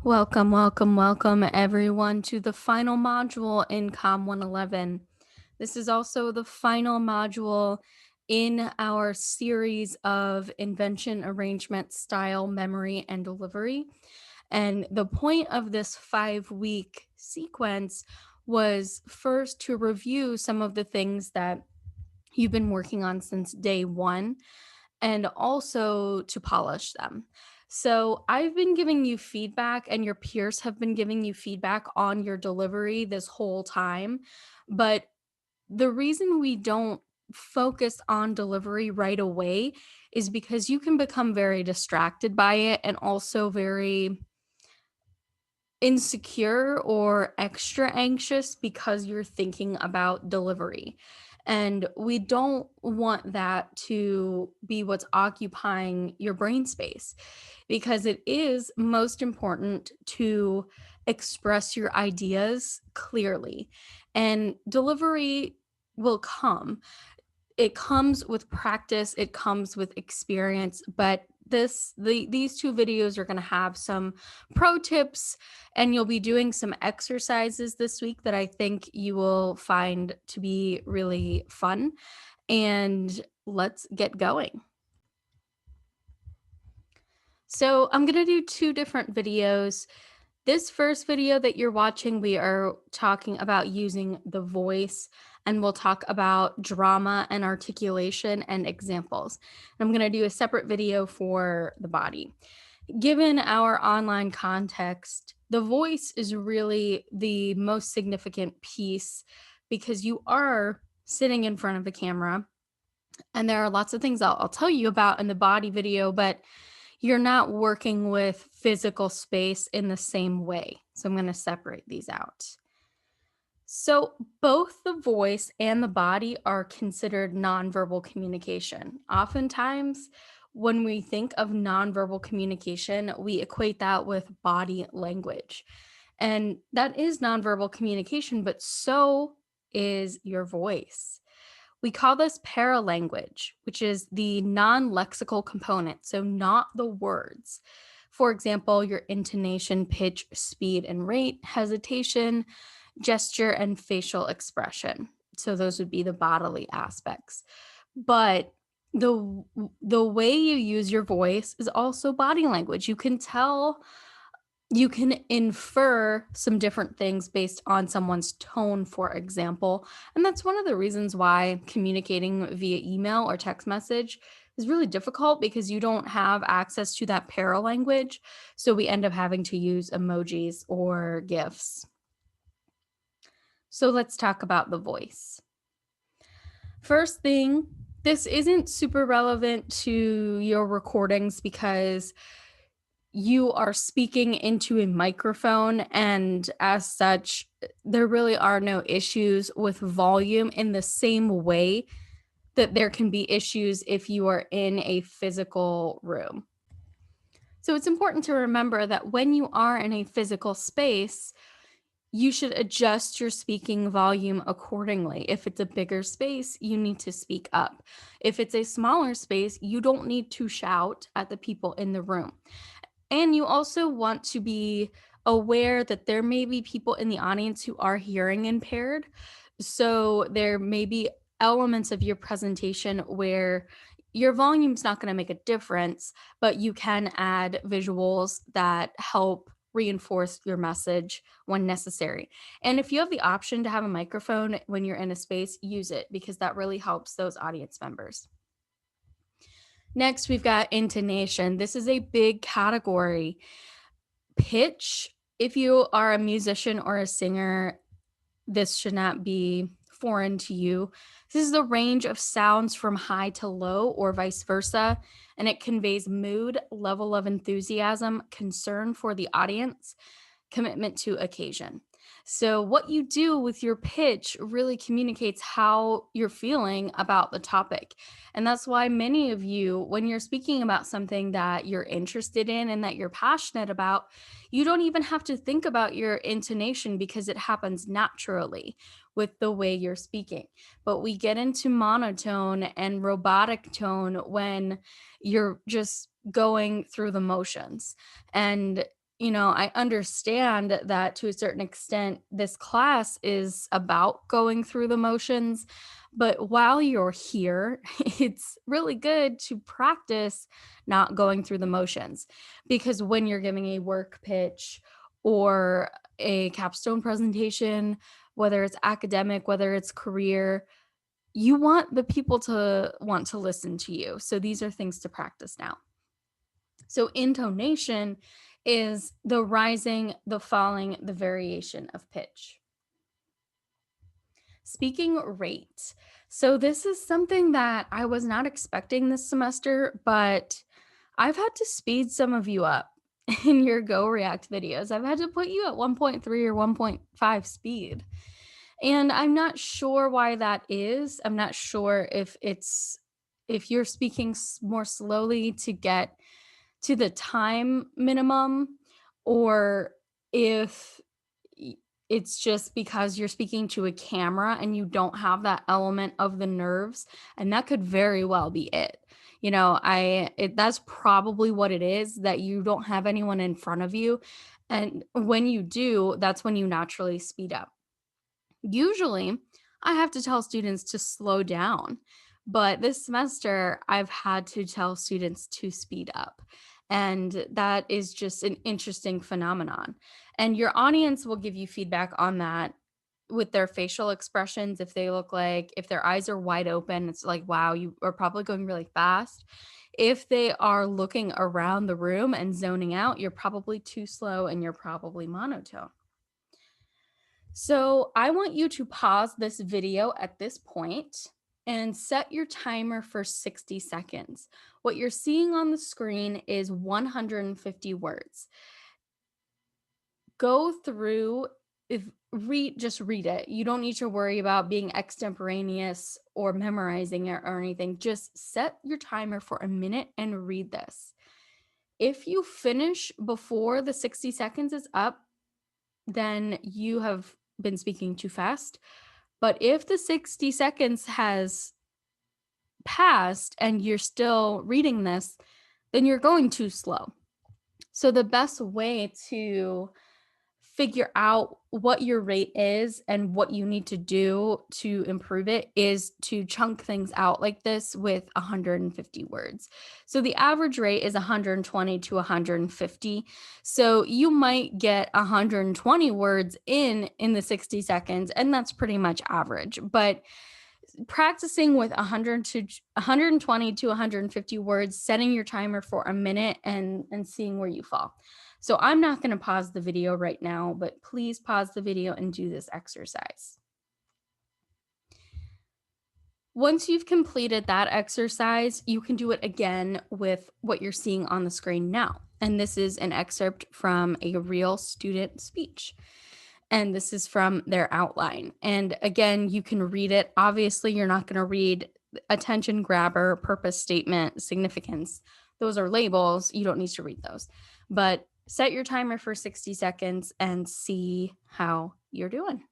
Welcome, welcome, welcome everyone to the final module in COM 111. This is also the final module in our series of invention, arrangement, style, memory, and delivery. And the point of this 5-week sequence was first to review some of the things that you've been working on since day one and also to polish them. So I've been giving you feedback, and your peers have been giving you feedback on your delivery this whole time. But the reason we don't focus on delivery right away is because you can become very distracted by it and also very insecure or extra anxious because you're thinking about delivery. And we don't want that to be what's occupying your brain space because it is most important to express your ideas clearly. And delivery will come. It comes with practice, it comes with experience, but these two videos are going to have some pro tips, and you'll be doing some exercises this week that I think you will find to be really fun. And let's get going. So I'm going to do two different videos. This first video that you're watching, we are talking about using the voice, and we'll talk about drama and articulation and examples. And I'm going to do a separate video for the body. Given our online context, the voice is really the most significant piece because you are sitting in front of the camera. And there are lots of things I'll tell you about in the body video, but you're not working with physical space in the same way. So I'm going to separate these out. So both the voice and the body are considered nonverbal communication. Oftentimes, when we think of nonverbal communication, we equate that with body language. And that is nonverbal communication, but so is your voice. We call this paralanguage, which is the non lexical component, so not the words. For example, your intonation, pitch, speed, and rate, hesitation, gesture, and facial expression. So those would be the bodily aspects. But the way you use your voice is also body language. You can infer some different things based on someone's tone, for example. And that's one of the reasons why communicating via email or text message is really difficult because you don't have access to that paralanguage. So we end up having to use emojis or GIFs. So let's talk about the voice. First thing, this isn't super relevant to your recordings because you are speaking into a microphone, and as such, there really are no issues with volume in the same way that there can be issues if you are in a physical room. So it's important to remember that when you are in a physical space, you should adjust your speaking volume accordingly. If it's a bigger space, you need to speak up. If it's a smaller space, you don't need to shout at the people in the room. And you also want to be aware that there may be people in the audience who are hearing impaired. So there may be elements of your presentation where your volume's not going to make a difference, but you can add visuals that help reinforce your message when necessary. And if you have the option to have a microphone when you're in a space, use it because that really helps those audience members. Next, we've got intonation. This is a big category. Pitch, if you are a musician or a singer, this should not be foreign to you. This is the range of sounds from high to low or vice versa, and it conveys mood, level of enthusiasm, concern for the audience, commitment to occasion. So, what you do with your pitch really communicates how you're feeling about the topic. And that's why many of you, when you're speaking about something that you're interested in and that you're passionate about, you don't even have to think about your intonation because it happens naturally with the way you're speaking. But we get into monotone and robotic tone when you're just going through the motions. And I understand that to a certain extent, this class is about going through the motions. But while you're here, it's really good to practice not going through the motions. Because when you're giving a work pitch or a capstone presentation, whether it's academic, whether it's career, you want the people to want to listen to you. So these are things to practice now. So intonation is the rising, the falling, the variation of pitch. Speaking rate. So this is something that I was not expecting this semester, but I've had to speed some of you up in your Go React videos. I've had to put you at 1.3 or 1.5 speed. And I'm not sure why that is. I'm not sure if you're speaking more slowly to get to the time minimum, or if it's just because you're speaking to a camera and you don't have that element of the nerves, and that could very well be it. That's probably what it is, that you don't have anyone in front of you, and when you do, that's when you naturally speed up. Usually, I have to tell students to slow down, but this semester I've had to tell students to speed up. And that is just an interesting phenomenon. And your audience will give you feedback on that with their facial expressions. If their eyes are wide open, it's like, wow, you are probably going really fast. If they are looking around the room and zoning out, you're probably too slow and you're probably monotone. So I want you to pause this video at this point and set your timer for 60 seconds. What you're seeing on the screen is 150 words. Go through, just read it. You don't need to worry about being extemporaneous or memorizing it or anything. Just set your timer for a minute and read this. If you finish before the 60 seconds is up, then you have been speaking too fast. But if the 60 seconds has passed and you're still reading this, then you're going too slow. So the best way to figure out what your rate is and what you need to do to improve it is to chunk things out like this with 150 words. So the average rate is 120 to 150. So you might get 120 words in the 60 seconds, and that's pretty much average. But practicing with 120 to 150 words, setting your timer for a minute and seeing where you fall. So I'm not going to pause the video right now, but please pause the video and do this exercise. Once you've completed that exercise, you can do it again with what you're seeing on the screen now. And this is an excerpt from a real student speech. And this is from their outline. And again, you can read it. Obviously, you're not going to read attention grabber, purpose statement, significance. Those are labels. You don't need to read those. But set your timer for 60 seconds and see how you're doing.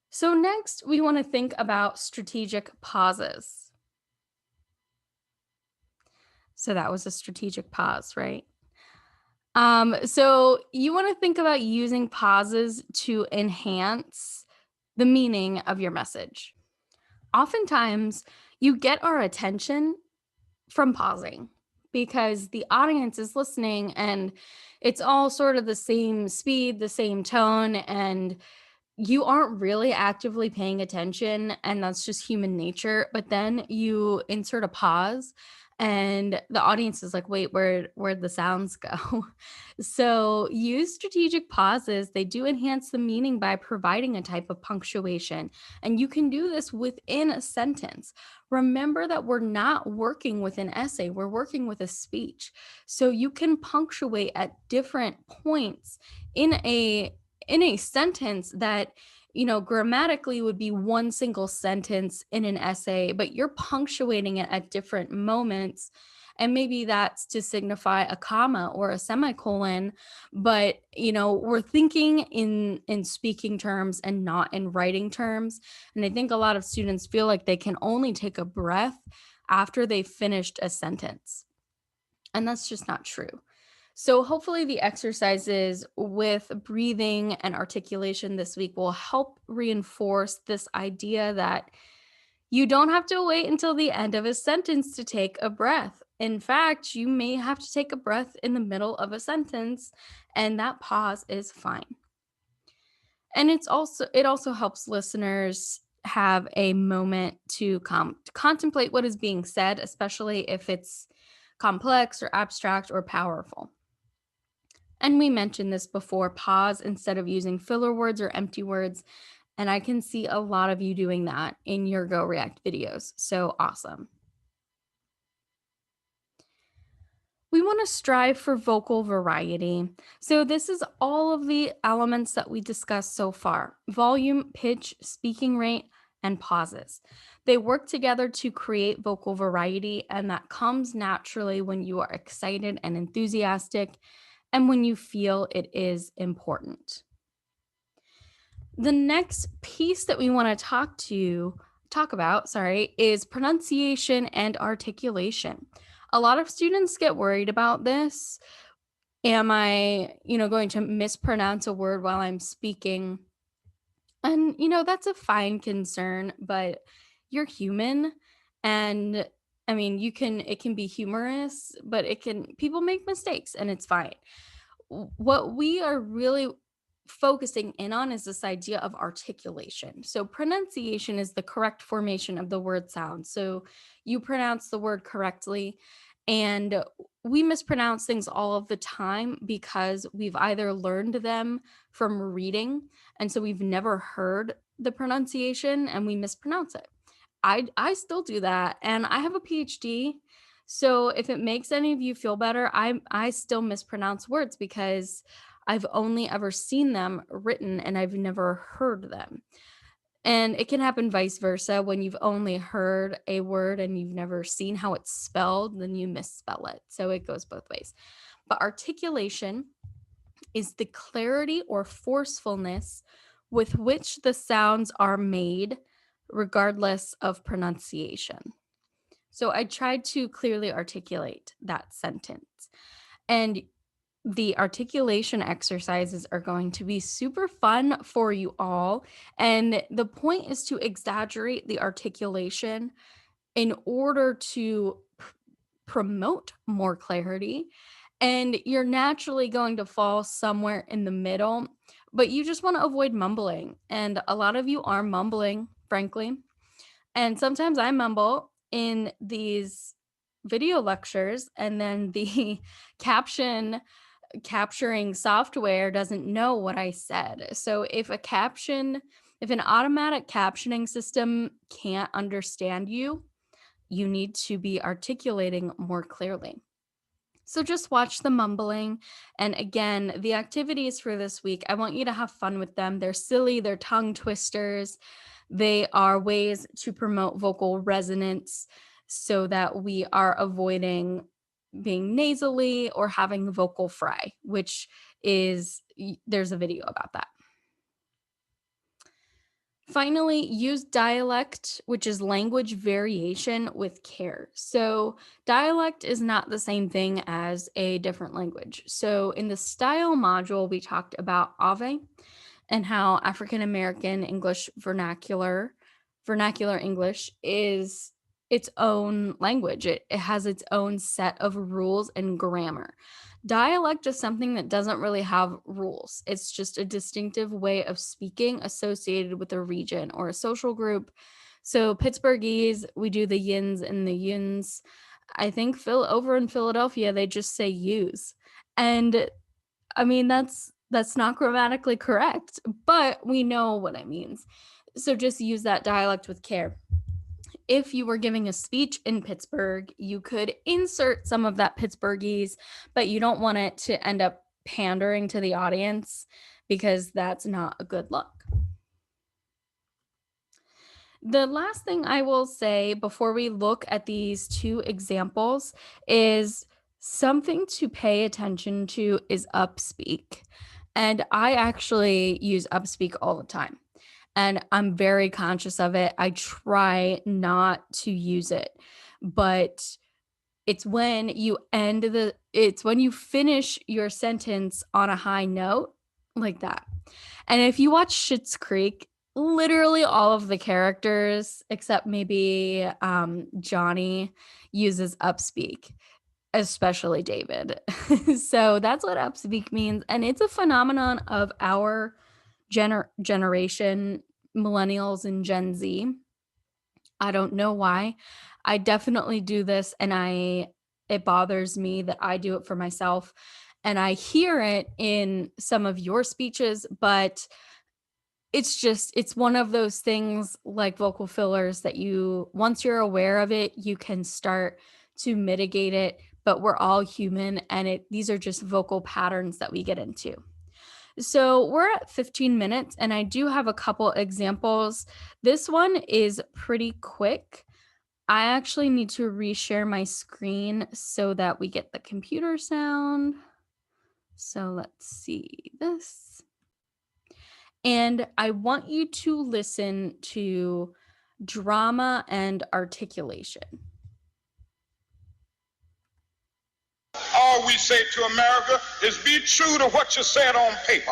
So next, we want to think about strategic pauses. So that was a strategic pause, right? So you want to think about using pauses to enhance the meaning of your message. Oftentimes, you get our attention from pausing because the audience is listening and it's all sort of the same speed, the same tone, and you aren't really actively paying attention, and that's just human nature. But then you insert a pause and the audience is like, wait, where'd the sounds go? So use strategic pauses. They do enhance the meaning by providing a type of punctuation, and you can do this within a sentence. Remember that we're not working with an essay, we're working with a speech. So you can punctuate at different points in a sentence that grammatically would be one single sentence in an essay, but you're punctuating it at different moments. And maybe that's to signify a comma or a semicolon, but we're thinking in speaking terms and not in writing terms. And I think a lot of students feel like they can only take a breath after they've finished a sentence. And that's just not true. So, hopefully, the exercises with breathing and articulation this week will help reinforce this idea that you don't have to wait until the end of a sentence to take a breath. In fact, you may have to take a breath in the middle of a sentence, and that pause is fine. And it also helps listeners have a moment to contemplate what is being said, especially if it's complex or abstract or powerful. And we mentioned this before, pause instead of using filler words or empty words. And I can see a lot of you doing that in your Go React videos. So awesome. We want to strive for vocal variety. So, this is all of the elements that we discussed so far: volume, pitch, speaking rate, and pauses. They work together to create vocal variety, and that comes naturally when you are excited and enthusiastic and when you feel it is important. The next piece that we want to talk about, sorry, is pronunciation and articulation. A lot of students get worried about this. Am I, going to mispronounce a word while I'm speaking? And that's a fine concern, but you're human, and I mean, it can be humorous, but it can people make mistakes and it's fine. What we are really focusing in on is this idea of articulation. So, pronunciation is the correct formation of the word sound. So, you pronounce the word correctly, and we mispronounce things all of the time because we've either learned them from reading, and so we've never heard the pronunciation and we mispronounce it. I still do that, and I have a PhD. So if it makes any of you feel better, I still mispronounce words because I've only ever seen them written and I've never heard them. And it can happen vice versa. When you've only heard a word and you've never seen how it's spelled, then you misspell it. So it goes both ways. But articulation is the clarity or forcefulness with which the sounds are made, regardless of pronunciation. So I tried to clearly articulate that sentence. And the articulation exercises are going to be super fun for you all. And the point is to exaggerate the articulation in order to promote more clarity. And you're naturally going to fall somewhere in the middle, but you just want to avoid mumbling. And a lot of you are mumbling, frankly. And sometimes I mumble in these video lectures, and then the caption capturing software doesn't know what I said. So if an automatic captioning system can't understand you, you need to be articulating more clearly. So just watch the mumbling. And again, the activities for this week, I want you to have fun with them. They're silly, they're tongue twisters. They are ways to promote vocal resonance so that we are avoiding being nasally or having vocal fry, which there's a video about that. Finally, use dialect, which is language variation, with care. So, dialect is not the same thing as a different language. So, in the style module, we talked about Ave and how African American English vernacular English is its own language. It has its own set of rules and grammar. Dialect is something that doesn't really have rules. It's just a distinctive way of speaking associated with a region or a social group. So Pittsburghese, we do the yins and the yuns. I think over in Philadelphia, they just say yous. And I mean, that's not grammatically correct, but we know what it means. So just use that dialect with care. If you were giving a speech in Pittsburgh, you could insert some of that Pittsburghese, but you don't want it to end up pandering to the audience because that's not a good look. The last thing I will say before we look at these two examples is something to pay attention to is upspeak. And I actually use upspeak all the time. And I'm very conscious of it. I try not to use it, but It's when you it's when you finish your sentence on a high note like that. And if you watch Schitt's Creek, literally all of the characters except maybe Johnny uses upspeak, especially David. So that's what upspeak means, and it's a phenomenon of our generation, millennials and Gen Z. I don't know why. I definitely do this, and it bothers me that I do it for myself, and I hear it in some of your speeches, but it's one of those things like vocal fillers that once you're aware of it, you can start to mitigate it, but we're all human, and these are just vocal patterns that we get into. So we're at 15 minutes, and I do have a couple examples. This one is pretty quick. I actually need to reshare my screen so that we get the computer sound. So let's see this. And I want you to listen to drama and articulation. All we say to America is be true to what you said on paper.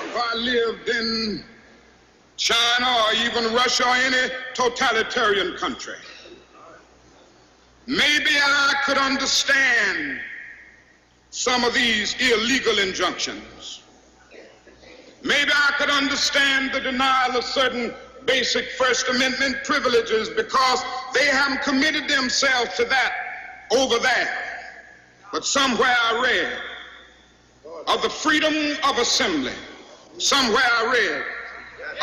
If I lived in China or even Russia or any totalitarian country, maybe I could understand some of these illegal injunctions. Maybe I could understand the denial of certain basic First Amendment privileges because they haven't committed themselves to that over there. But somewhere I read of the freedom of assembly. Somewhere I read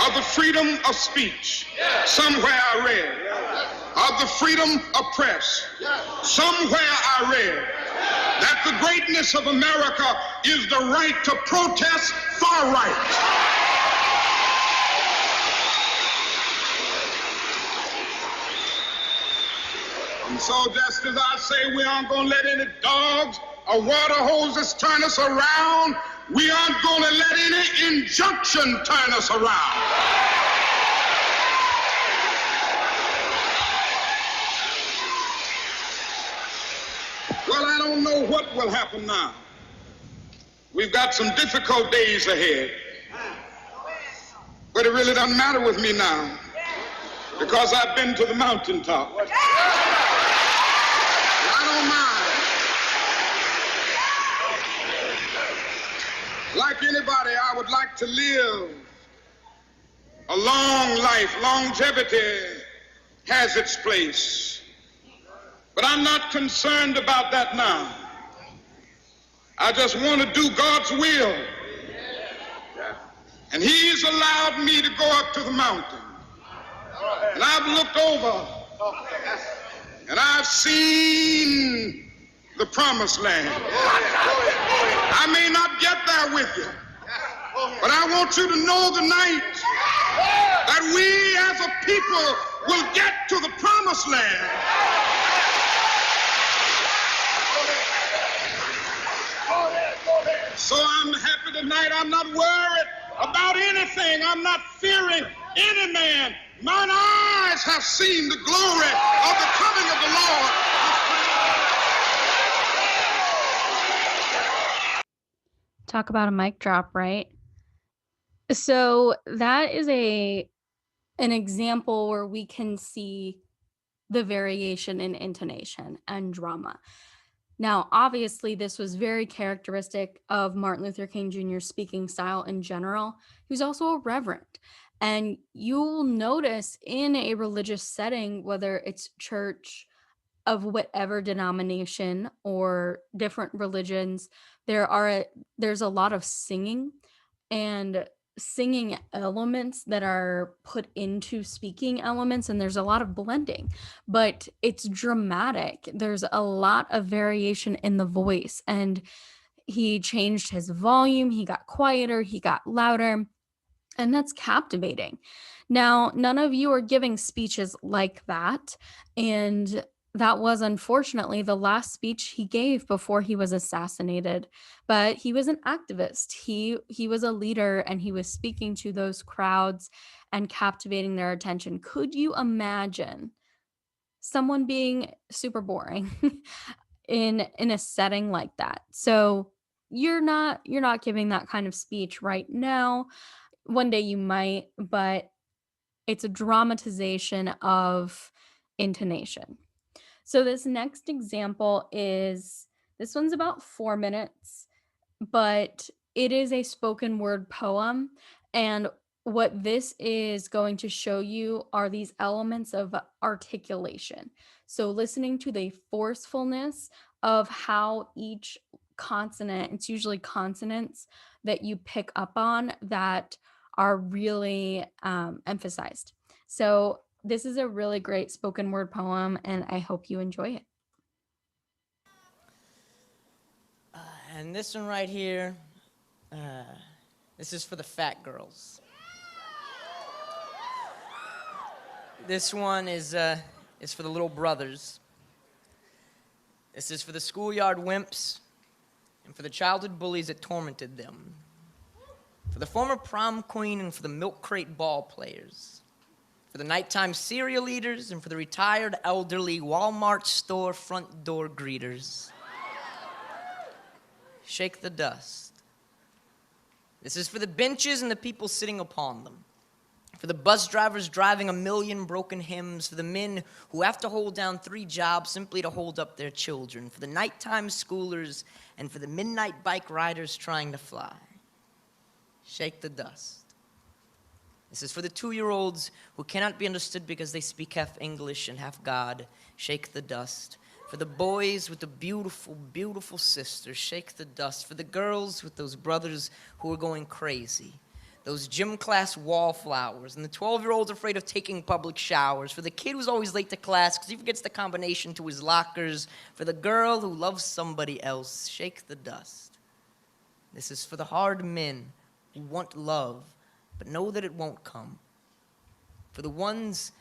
of the freedom of speech. Somewhere I read of the freedom of press. Somewhere I read that the greatness of America is the right to protest far right. And so just as I say we aren't going to let any dogs or water hoses turn us around, we aren't going to let any injunction turn us around. Well, I don't know what will happen now. We've got some difficult days ahead. But it really doesn't matter with me now because I've been to the mountaintop. I don't mind. Like anybody, I would like to live a long life. Longevity has its place. But I'm not concerned about that now. I just want to do God's will. And He's allowed me to go up to the mountain. And I've looked over and I've seen the promised land. I may not get there with you, but I want you to know tonight that we as a people will get to the promised land. So I'm happy tonight. I'm not worried about anything. I'm not fearing any man. Mine eyes have seen the glory of the coming of the Lord. Talk about a mic drop, right? So that is an example where we can see the variation in intonation and drama. Now, obviously, this was very characteristic of Martin Luther King Jr.'s speaking style in general. He was also a reverend. And you'll notice in a religious setting, whether it's church of whatever denomination or different religions, there's a lot of singing and singing elements that are put into speaking elements, and there's a lot of blending, but it's dramatic. There's a lot of variation in the voice, and he changed his volume, he got quieter, he got louder, and that's captivating. Now, none of you are giving speeches like that, and That was unfortunately the last speech he gave before he was assassinated, but he was an activist. He was a leader and he was speaking to those crowds and captivating their attention. Could you imagine someone being super boring in a setting like that? So you're not giving that kind of speech right now. One day you might, but it's a dramatization of intonation. So this next example is this one's about 4 minutes, but it is a spoken word poem, and what this is going to show you are these elements of articulation. So listening to the forcefulness of how each consonant, it's usually consonants that you pick up on that are really emphasized. So this is a really great spoken word poem, and I hope you enjoy it. And this one right here, this is for the fat girls. This one is for the little brothers. This is for the schoolyard wimps and for the childhood bullies that tormented them. For the former prom queen and for the milk crate ball players. For the nighttime cereal eaters and for the retired elderly Walmart store front door greeters. Shake the dust. This is for the benches and the people sitting upon them. For the bus drivers driving a million broken hymns. For the men who have to hold down 3 jobs simply to hold up their children. For the nighttime schoolers and for the midnight bike riders trying to fly. Shake the dust. This is for the 2-year-olds who cannot be understood because they speak half English and half God. Shake the dust. For the boys with the beautiful, beautiful sisters, shake the dust. For the girls with those brothers who are going crazy. Those gym class wallflowers. And the 12-year-olds afraid of taking public showers. For the kid who's always late to class because he forgets the combination to his lockers. For the girl who loves somebody else, shake the dust. This is for the hard men who want love, but know that it won't come. For the ones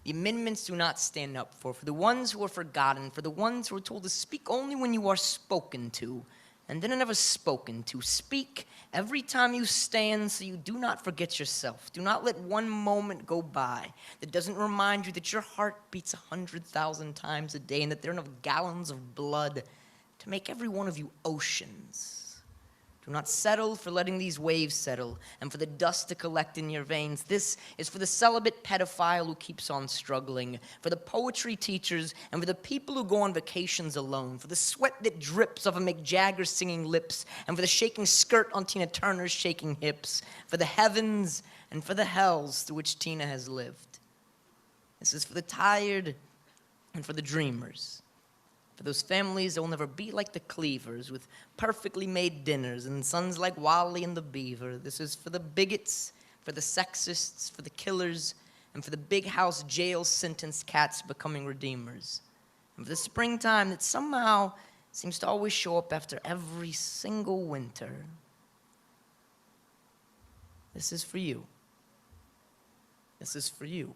the amendments do not stand up for the ones who are forgotten, for the ones who are told to speak only when you are spoken to, and then are never spoken to. Speak every time you stand so you do not forget yourself. Do not let one moment go by that doesn't remind you that your heart beats 100,000 times a day and that there are enough gallons of blood to make every one of you oceans. Do not settle for letting these waves settle and for the dust to collect in your veins. This is for the celibate pedophile who keeps on struggling, for the poetry teachers and for the people who go on vacations alone, for the sweat that drips off of Mick Jagger's singing lips and for the shaking skirt on Tina Turner's shaking hips, for the heavens and for the hells through which Tina has lived. This is for the tired and for the dreamers. For those families that will never be like the Cleavers with perfectly made dinners and sons like Wally and the Beaver. This is for the bigots, for the sexists, for the killers, and for the big house jail sentenced cats becoming redeemers. And for the springtime that somehow seems to always show up after every single winter. This is for you. This is for you.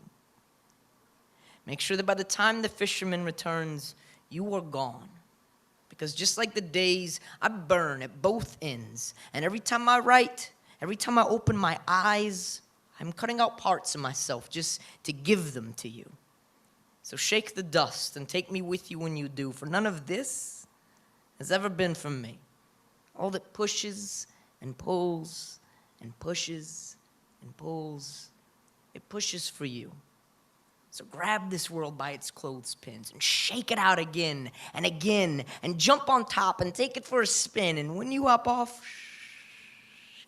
Make sure that by the time the fisherman returns, you are gone. Because just like the days, I burn at both ends. And every time I write, every time I open my eyes, I'm cutting out parts of myself just to give them to you. So shake the dust and take me with you when you do, for none of this has ever been from me. All that pushes and pulls and pushes and pulls, it pushes for you. So grab this world by its clothespins and shake it out again and again and jump on top and take it for a spin. And when you hop off,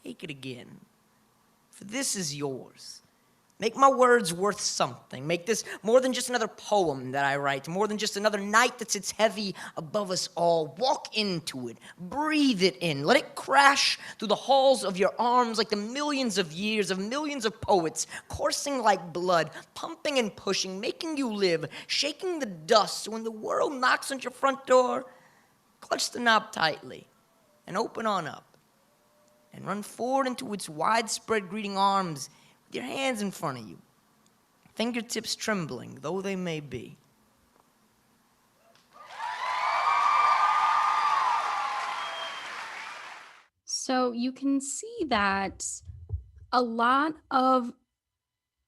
shake it again. For this is yours. Make my words worth something. Make this more than just another poem that I write, more than just another night that sits heavy above us all. Walk into it. Breathe it in. Let it crash through the halls of your arms like the millions of years of millions of poets, coursing like blood, pumping and pushing, making you live, shaking the dust. So when the world knocks on your front door, clutch the knob tightly and open on up and run forward into its widespread greeting arms, your hands in front of you, fingertips trembling, though they may be. So you can see that a lot of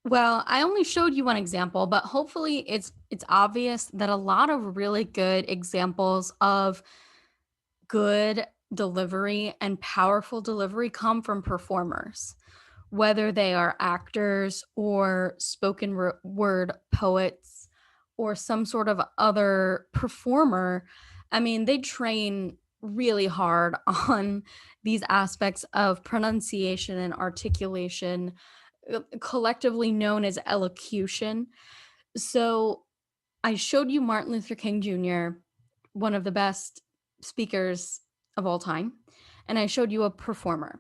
well, I only showed you one example, but hopefully it's obvious that a lot of really good examples of good delivery and powerful delivery come from performers, whether they are actors or word poets or some sort of other performer. I mean, they train really hard on these aspects of pronunciation and articulation, collectively known as elocution. So I showed you Martin Luther King Jr., one of the best speakers of all time, and I showed you a performer.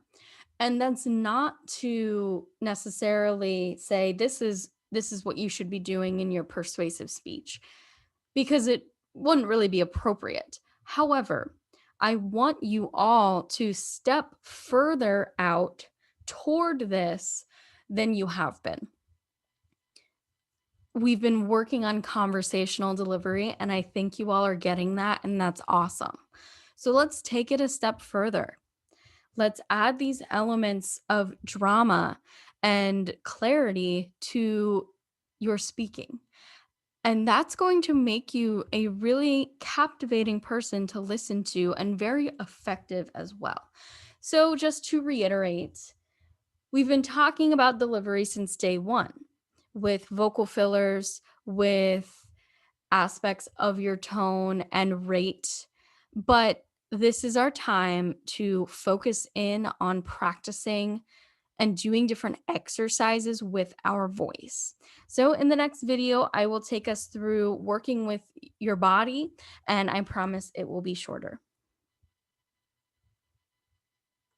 And that's not to necessarily say this is what you should be doing in your persuasive speech because it wouldn't really be appropriate. However, I want you all to step further out toward this than you have been. We've been working on conversational delivery, and I think you all are getting that, and that's awesome. So let's take it a step further. Let's add these elements of drama and clarity to your speaking. And that's going to make you a really captivating person to listen to and very effective as well. So, just to reiterate, we've been talking about delivery since day one with vocal fillers, with aspects of your tone and rate. But this is our time to focus in on practicing and doing different exercises with our voice. So, in the next video, I will take us through working with your body, and I promise it will be shorter.